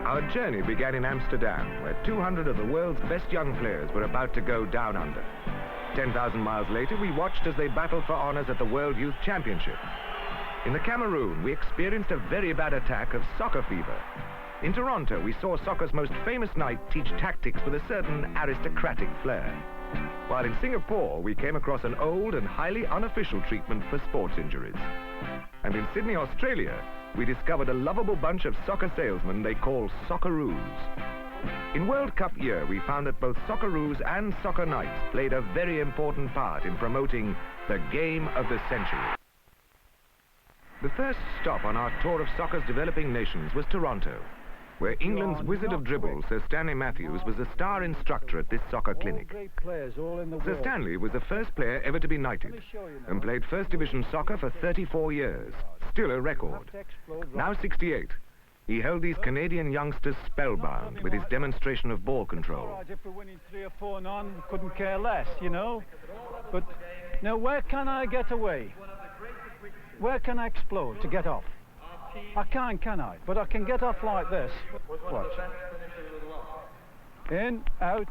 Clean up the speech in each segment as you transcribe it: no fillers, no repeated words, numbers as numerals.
Our journey began in Amsterdam, where 200 of the world's best young players were about to go down under. 10,000 miles later, we watched as they battled for honors at the World Youth Championship. In the Cameroon, we experienced a very bad attack of soccer fever. In Toronto, we saw soccer's most famous knight teach tactics with a certain aristocratic flair. While in Singapore, we came across an old and highly unofficial treatment for sports injuries. And in Sydney, Australia, we discovered a lovable bunch of soccer salesmen they call socceroos. In World Cup year, we found that both socceroos and soccer knights played a very important part in promoting the game of the century. The first stop on our tour of soccer's developing nations was Toronto, where England's wizard of dribble, Sir Stanley Matthews, was the star instructor at this soccer clinic. Sir Stanley was the first player ever to be knighted and played First Division soccer for 34 years, still a record. Now 68, he held these Canadian youngsters spellbound with his demonstration of ball control. If we're winning 3 or 4 none, couldn't care less, you know. But now where can I get away? Where can I explode to get off? I can't, can I? But I can get off like this. Watch. In, out.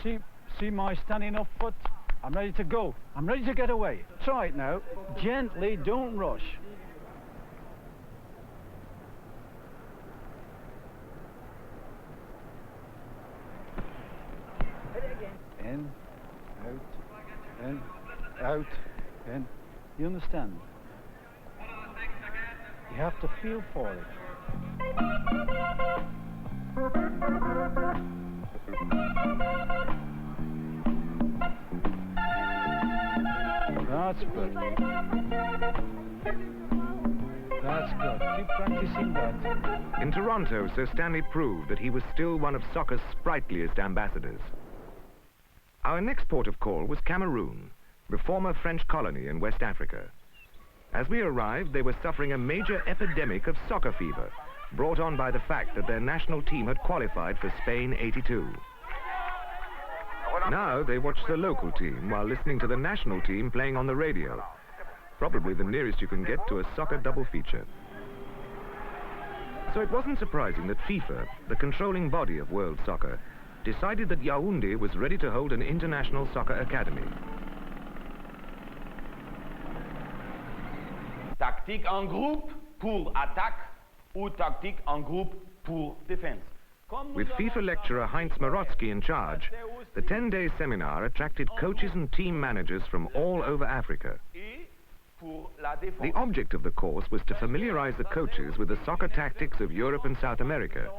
See my standing up foot? I'm ready to go. I'm ready to get away. Try it now. Gently, don't rush. In, out, in. You understand? You have to feel for it. That's good. That's good. Keep practicing that. In Toronto, Sir Stanley proved that he was still one of soccer's sprightliest ambassadors. Our next port of call was Cameroon, the former French colony in West Africa. As we arrived, they were suffering a major epidemic of soccer fever, brought on by the fact that their national team had qualified for Spain '82. Now they watch the local team while listening to the national team playing on the radio, probably the nearest you can get to a soccer double feature. So it wasn't surprising that FIFA, the controlling body of world soccer, decided that Yaoundé was ready to hold an international soccer academy. Tactique en groupe pour attaque ou tactique en groupe pour défense. With FIFA lecturer Heinz Marotzki in charge, the 10-day seminar attracted coaches and team managers from all over Africa. The object of the course was to familiarize the coaches with the soccer tactics of Europe and South America,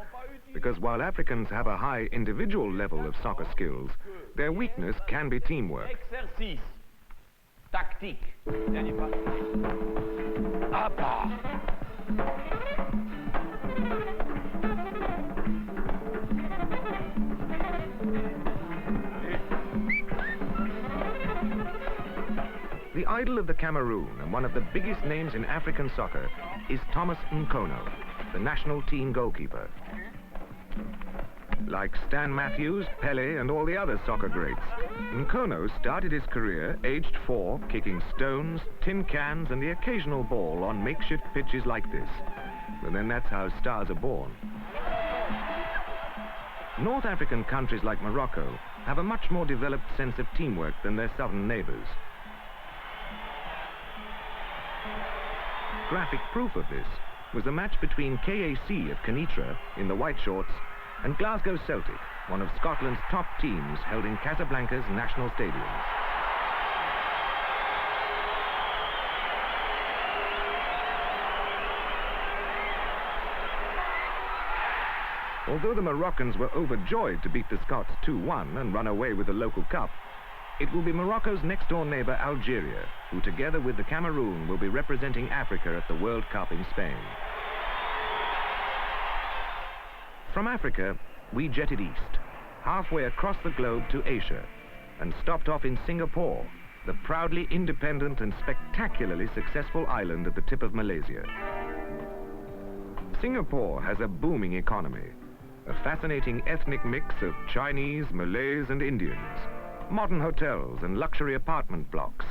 because while Africans have a high individual level of soccer skills, their weakness can be teamwork. Exercice. Tactique. The idol of the Cameroon and one of the biggest names in African soccer is Thomas Nkono, the national team goalkeeper. Like Stan Matthews, Pele, and all the other soccer greats, Nkono started his career aged 4, kicking stones, tin cans, and the occasional ball on makeshift pitches like this. And then that's how stars are born. North African countries like Morocco have a much more developed sense of teamwork than their southern neighbors. Graphic proof of this was the match between KAC of Kenitra in the white shorts and Glasgow Celtic, one of Scotland's top teams, held in Casablanca's National Stadium. Although the Moroccans were overjoyed to beat the Scots 2-1 and run away with the local cup, it will be Morocco's next-door neighbor Algeria, who together with the Cameroon will be representing Africa at the World Cup in Spain. From Africa, we jetted east, halfway across the globe to Asia, and stopped off in Singapore, the proudly independent and spectacularly successful island at the tip of Malaysia. Singapore has a booming economy, a fascinating ethnic mix of Chinese, Malays, and Indians, modern hotels and luxury apartment blocks,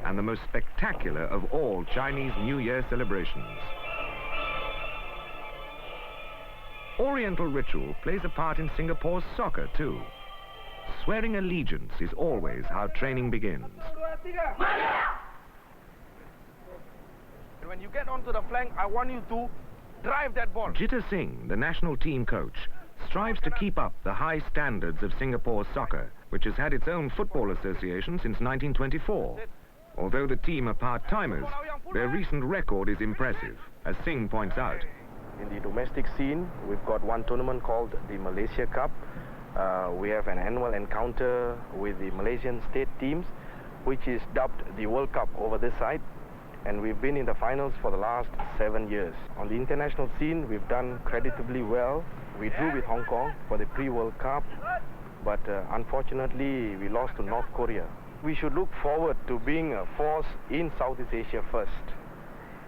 and the most spectacular of all Chinese New Year celebrations. Oriental ritual plays a part in Singapore's soccer too. Swearing allegiance is always how training begins. When you get onto the flank, I want you to drive that ball. Jitter Singh, the national team coach, strives to keep up the high standards of Singapore's soccer, which has had its own football association since 1924. Although the team are part-timers, their recent record is impressive, as Singh points out. In the domestic scene, we've got one tournament called the Malaysia Cup. We have an annual encounter with the Malaysian state teams, which is dubbed the World Cup over this side. And we've been in the finals for the last 7 years. On the international scene, we've done creditably well. We drew with Hong Kong for the pre-World Cup, but unfortunately, we lost to North Korea. We should look forward to being a force in Southeast Asia first,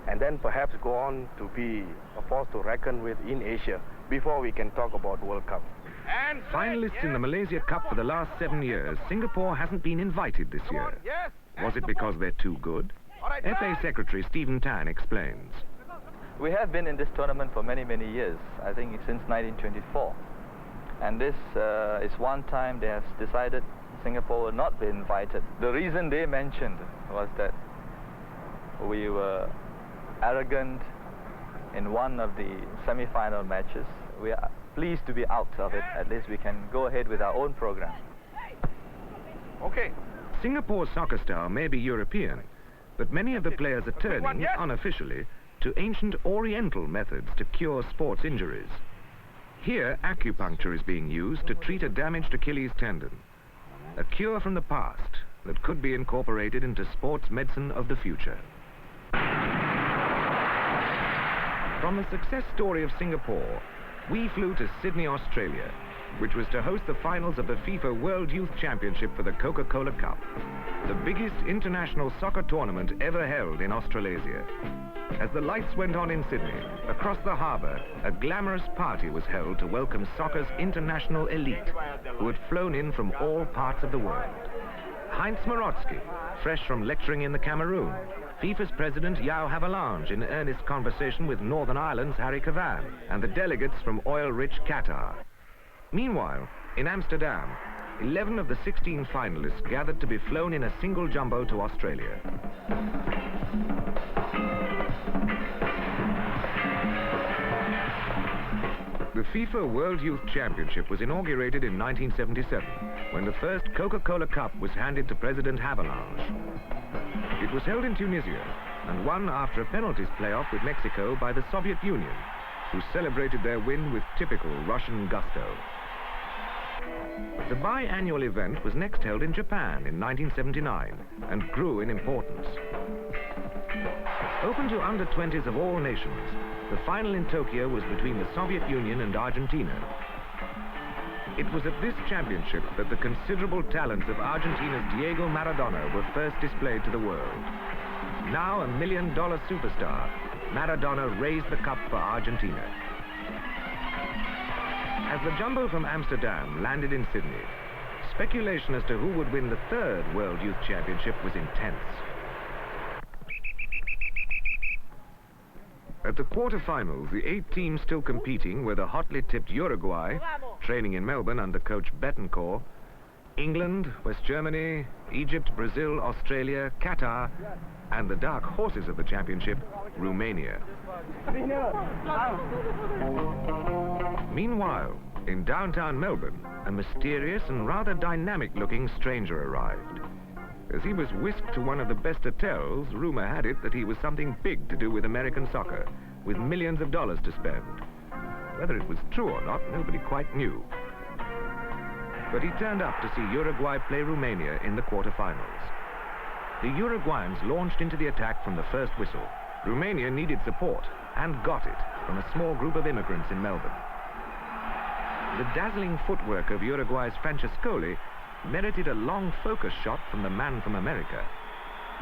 and then perhaps go on to be a force to reckon with in Asia before we can talk about World Cup. And finalists in the Malaysia Cup for the last 7 years, Singapore hasn't been invited this year. Was it because they're too good? FA Secretary Stephen Tan explains. We have been in this tournament for many, many years, I think since 1924. And this is one time they have decided Singapore will not be invited. The reason they mentioned was that we were arrogant in one of the semi-final matches. We are pleased to be out of it. At least we can go ahead with our own program. Okay. Singapore's soccer style may be European, but many of the players are turning, unofficially, to ancient Oriental methods to cure sports injuries. Here, acupuncture is being used to treat a damaged Achilles tendon. A cure from the past that could be incorporated into sports medicine of the future. From the success story of Singapore, we flew to Sydney, Australia, which was to host the finals of the FIFA World Youth Championship for the Coca-Cola Cup, the biggest international soccer tournament ever held in Australasia. As the lights went on in Sydney, across the harbour, a glamorous party was held to welcome soccer's international elite, who had flown in from all parts of the world. Heinz Marotzky, fresh from lecturing in the Cameroon, FIFA's president Yao Havelange in earnest conversation with Northern Ireland's Harry Cavan, and the delegates from oil-rich Qatar. Meanwhile, in Amsterdam, 11 of the 16 finalists gathered to be flown in a single jumbo to Australia. The FIFA World Youth Championship was inaugurated in 1977, when the first Coca-Cola Cup was handed to President Havelange. It was held in Tunisia and won after a penalties playoff with Mexico by the Soviet Union, who celebrated their win with typical Russian gusto. The biannual event was next held in Japan in 1979 and grew in importance. Open to under-20s of all nations, the final in Tokyo was between the Soviet Union and Argentina. It was at this championship that the considerable talents of Argentina's Diego Maradona were first displayed to the world. Now a $1 million superstar, Maradona raised the cup for Argentina. As the jumbo from Amsterdam landed in Sydney, speculation as to who would win the third World Youth Championship was intense. At the quarter-finals, the 8 teams still competing were the hotly tipped Uruguay, training in Melbourne under coach Betancourt, England, West Germany, Egypt, Brazil, Australia, Qatar, and the dark horses of the championship, Romania. Meanwhile, in downtown Melbourne, a mysterious and rather dynamic-looking stranger arrived. As he was whisked to one of the best hotels, rumor had it that he was something big to do with American soccer, with millions of dollars to spend. Whether it was true or not, nobody quite knew. But he turned up to see Uruguay play Romania in the quarterfinals. The Uruguayans launched into the attack from the first whistle. Romania needed support, and got it, from a small group of immigrants in Melbourne. The dazzling footwork of Uruguay's Francescoli merited a long focus shot from the man from America.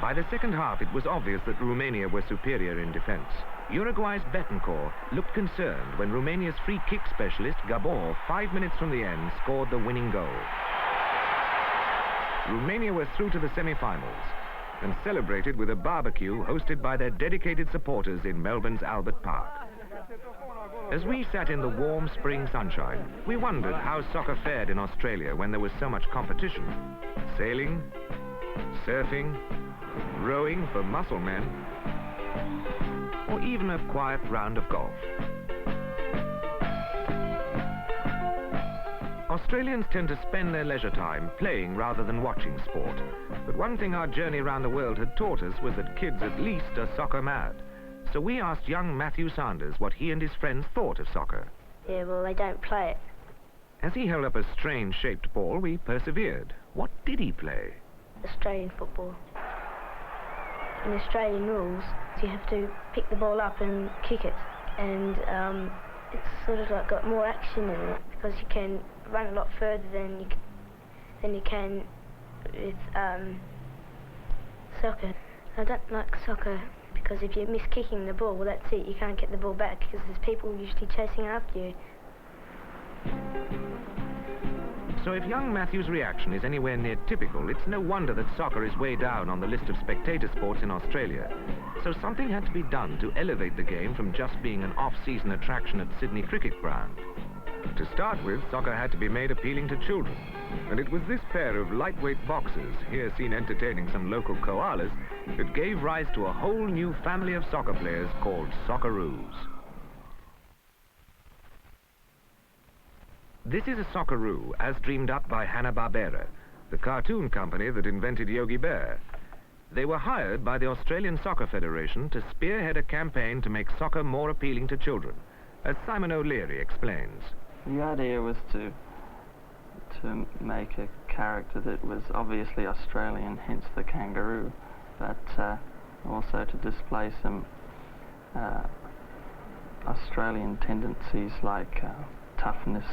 By the second half, it was obvious that Romania were superior in defense. Uruguay's Betancourt looked concerned when Romania's free kick specialist, Gabor, 5 minutes from the end, scored the winning goal. Romania were through to the semi-finals and celebrated with a barbecue hosted by their dedicated supporters in Melbourne's Albert Park. As we sat in the warm spring sunshine, we wondered how soccer fared in Australia when there was so much competition. Sailing, surfing, rowing for muscle men, or even a quiet round of golf. Australians tend to spend their leisure time playing rather than watching sport. But one thing our journey around the world had taught us was that kids at least are soccer mad. So we asked young Matthew Sanders what he and his friends thought of soccer. Yeah, well, they don't play it. As he held up a strange-shaped ball, we persevered. What did he play? Australian football. In Australian rules, you have to pick the ball up and kick it. And it's sort of like got more action in it because you can run a lot further than you can with soccer. I don't like soccer because if you miss kicking the ball, well, that's it. You can't get the ball back because there's people usually chasing after you. So if young Matthew's reaction is anywhere near typical, it's no wonder that soccer is way down on the list of spectator sports in Australia. So something had to be done to elevate the game from just being an off-season attraction at Sydney Cricket Ground. To start with, soccer had to be made appealing to children. And it was this pair of lightweight boxers, here seen entertaining some local koalas, that gave rise to a whole new family of soccer players called socceroos. This is a socceroo as dreamed up by Hanna-Barbera, the cartoon company that invented Yogi Bear. They were hired by the Australian Soccer Federation to spearhead a campaign to make soccer more appealing to children, as Simon O'Leary explains. The idea was to make a character that was obviously Australian, hence the kangaroo, but also to display some Australian tendencies like toughness,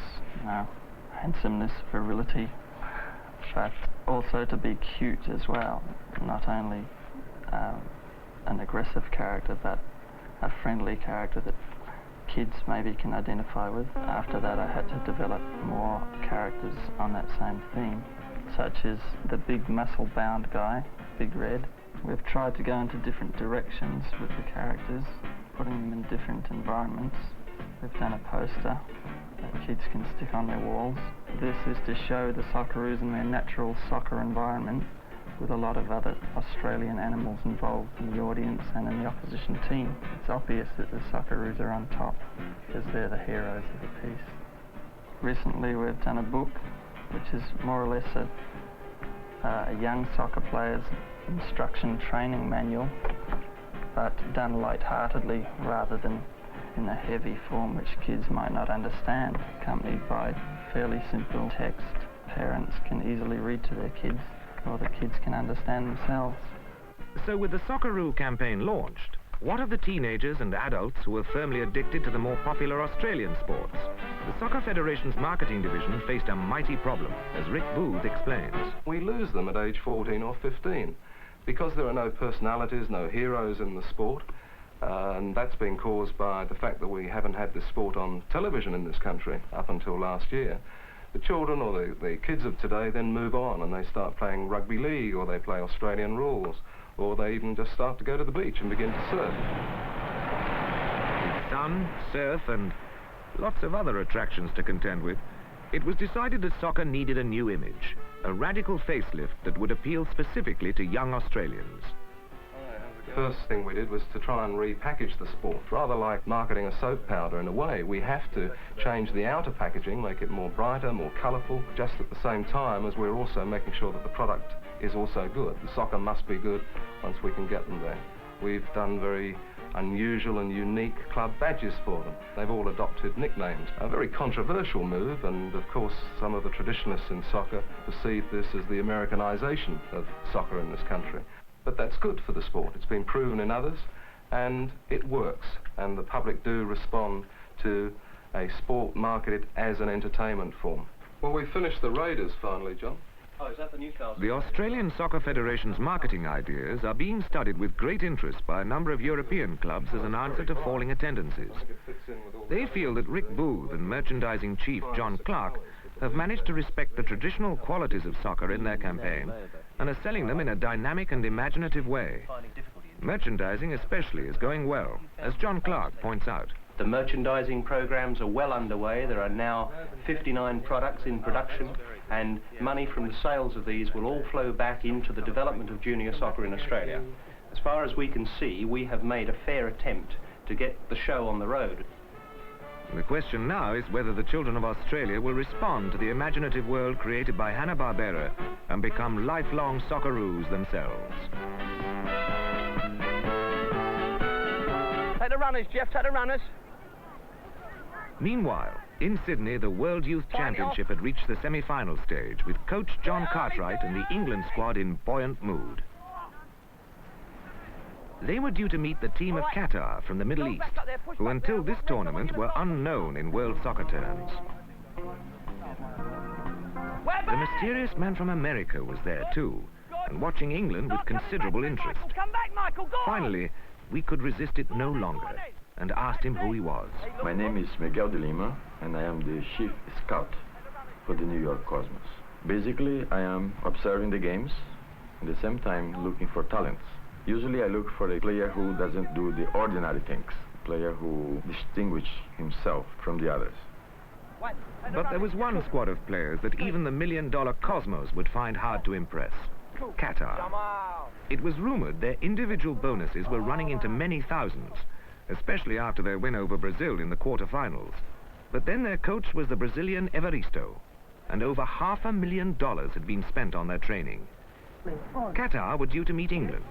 handsomeness, virility, but also to be cute as well. Not only an aggressive character, but a friendly character that kids maybe can identify with. After that, I had to develop more characters on that same theme, such as the big muscle-bound guy, Big Red. We've tried to go into different directions with the characters, putting them in different environments. We've done a poster that kids can stick on their walls. This is to show the socceroos in their natural soccer environment, with a lot of other Australian animals involved in the audience and in the opposition team. It's obvious that the socceroos are on top because they're the heroes of the piece. Recently we've done a book which is more or less a young soccer player's instruction training manual, but done light-heartedly rather than in a heavy form which kids might not understand, accompanied by fairly simple text parents can easily read to their kids, or the kids can understand themselves. So with the Socceroo campaign launched, what of the teenagers and adults who were firmly addicted to the more popular Australian sports? The Soccer Federation's marketing division faced a mighty problem, as Rick Booth explains. We lose them at age 14 or 15 because there are no personalities, no heroes in the sport, and that's been caused by the fact that we haven't had this sport on television in this country up until last year. The children or the kids of today then move on and they start playing rugby league, or they play Australian rules, or they even just start to go to the beach and begin to surf. With sun, surf and lots of other attractions to contend with, it was decided that soccer needed a new image, a radical facelift that would appeal specifically to young Australians. First thing we did was to try and repackage the sport, rather like marketing a soap powder in a way. We have to change the outer packaging, make it more brighter, more colourful, just at the same time as we're also making sure that the product is also good. The soccer must be good once we can get them there. We've done very unusual and unique club badges for them. They've all adopted nicknames. A very controversial move, and of course some of the traditionalists in soccer perceive this as the Americanization of soccer in this country. But that's good for the sport. It's been proven in others, and it works. And the public do respond to a sport marketed as an entertainment form. Well, we finished the Raiders finally, John. Oh, is that the Newcastle? The Australian Soccer Federation's marketing ideas are being studied with great interest by a number of European clubs as an answer to falling attendances. They feel that Rick Booth and merchandising chief John Clark have managed to respect the traditional qualities of soccer in their campaign and are selling them in a dynamic and imaginative way. Merchandising especially is going well, as John Clark points out. The merchandising programs are well underway. There are now 59 products in production, and money from the sales of these will all flow back into the development of junior soccer in Australia. As far as we can see, we have made a fair attempt to get the show on the road. The question now is whether the children of Australia will respond to the imaginative world created by Hanna-Barbera and become lifelong socceroos themselves. Take the runners, Jeff, take the runners. Meanwhile, in Sydney, the World Youth Championship had reached the semi-final stage, with coach John Cartwright and the England squad in buoyant mood. They were due to meet the team of Qatar from the Middle East, who until this tournament were unknown in world soccer terms. The mysterious man from America was there too, and watching England with considerable interest. Finally, we could resist it no longer, and asked him who he was. My name is Miguel de Lima, and I am the chief scout for the New York Cosmos. Basically, I am observing the games, at the same time looking for talents. Usually I look for a player who doesn't do the ordinary things, a player who distinguishes himself from the others. But there was one squad of players that even the million-dollar Cosmos would find hard to impress: Qatar. It was rumored their individual bonuses were running into many thousands, especially after their win over Brazil in the quarter-finals. But then their coach was the Brazilian Evaristo, and over $500,000 had been spent on their training. Qatar were due to meet England,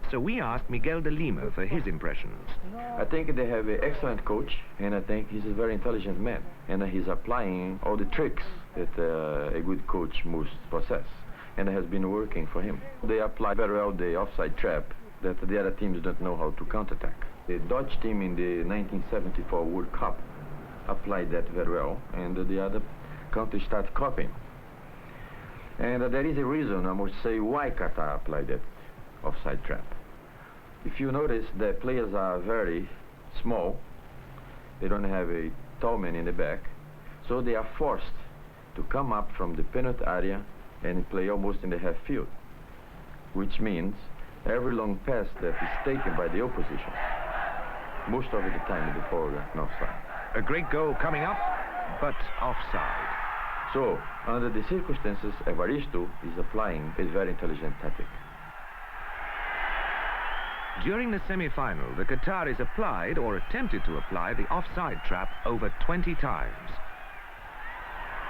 so we asked Miguel de Lima for his impressions. I think they have an excellent coach, and I think he's a very intelligent man, and he's applying all the tricks that a good coach must possess, and it has been working for him. They apply very well the offside trap that the other teams don't know how to counterattack. The Dutch team in the 1974 World Cup applied that very well, and the other countries start copying. And there is a reason, I must say, why Qatar applied that offside trap. If you notice, the players are very small. They don't have a tall man in the back, so they are forced to come up from the penalty area and play almost in the half field, which means every long pass that is taken by the opposition, most of the time is before an offside. A great goal coming up, but offside. So, under the circumstances, Evaristo is applying a very intelligent tactic. During the semi-final, the Qataris applied, or attempted to apply, the offside trap over 20 times.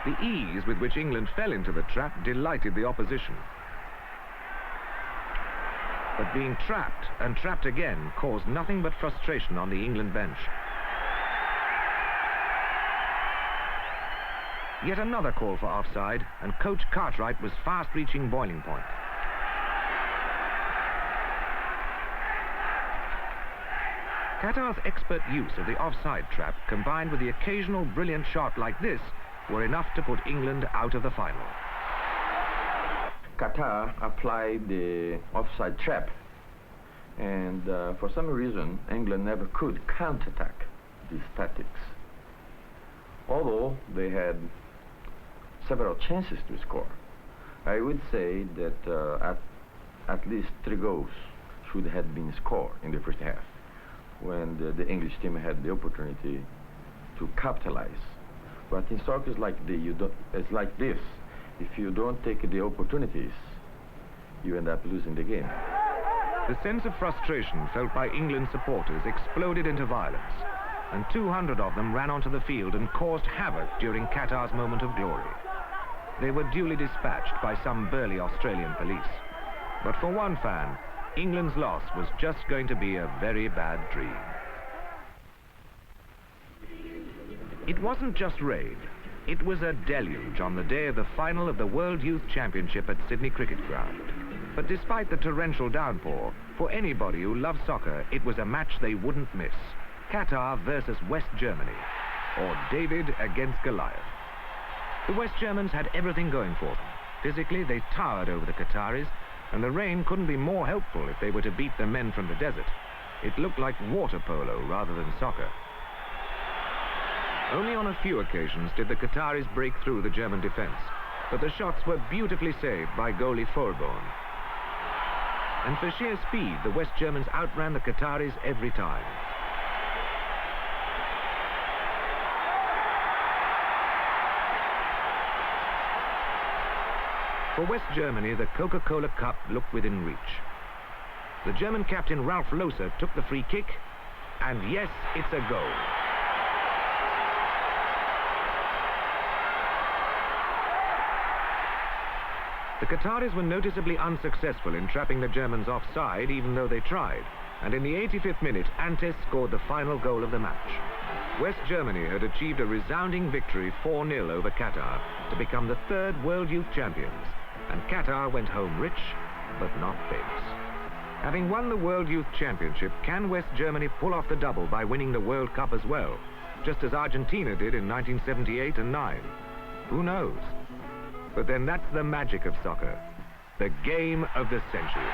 The ease with which England fell into the trap delighted the opposition. But being trapped and trapped again caused nothing but frustration on the England bench. Yet another call for offside, and coach Cartwright was fast reaching boiling point. Qatar's expert use of the offside trap, combined with the occasional brilliant shot like this, were enough to put England out of the final. Qatar applied the offside trap, and for some reason England never could counterattack these tactics. Although they had several chances to score, I would say that at least 3 goals should have been scored in the first half, when the English team had the opportunity to capitalize. But in soccer it's like this. If you don't take the opportunities, you end up losing the game. The sense of frustration felt by England supporters exploded into violence, and 200 of them ran onto the field and caused havoc during Qatar's moment of glory. They were duly dispatched by some burly Australian police. But for one fan, England's loss was just going to be a very bad dream. It wasn't just rain. It was a deluge on the day of the final of the World Youth Championship at Sydney Cricket Ground. But despite the torrential downpour, for anybody who loves soccer, it was a match they wouldn't miss. Qatar versus West Germany, or David against Goliath. The West Germans had everything going for them. Physically, they towered over the Qataris, and the rain couldn't be more helpful if they were to beat the men from the desert. It looked like water polo rather than soccer. Only on a few occasions did the Qataris break through the German defense, but the shots were beautifully saved by goalie Forborn. And for sheer speed, the West Germans outran the Qataris every time. For West Germany, the Coca-Cola Cup looked within reach. The German captain Ralf Loser took the free kick, and yes, it's a goal. The Qataris were noticeably unsuccessful in trapping the Germans offside, even though they tried. And in the 85th minute, Antes scored the final goal of the match. West Germany had achieved a resounding victory 4-0 over Qatar to become the third World Youth Champions. And Qatar went home rich, but not famous. Having won the World Youth Championship, can West Germany pull off the double by winning the World Cup as well, just as Argentina did in 1978 and 9? Who knows? But then that's the magic of soccer, the game of the century.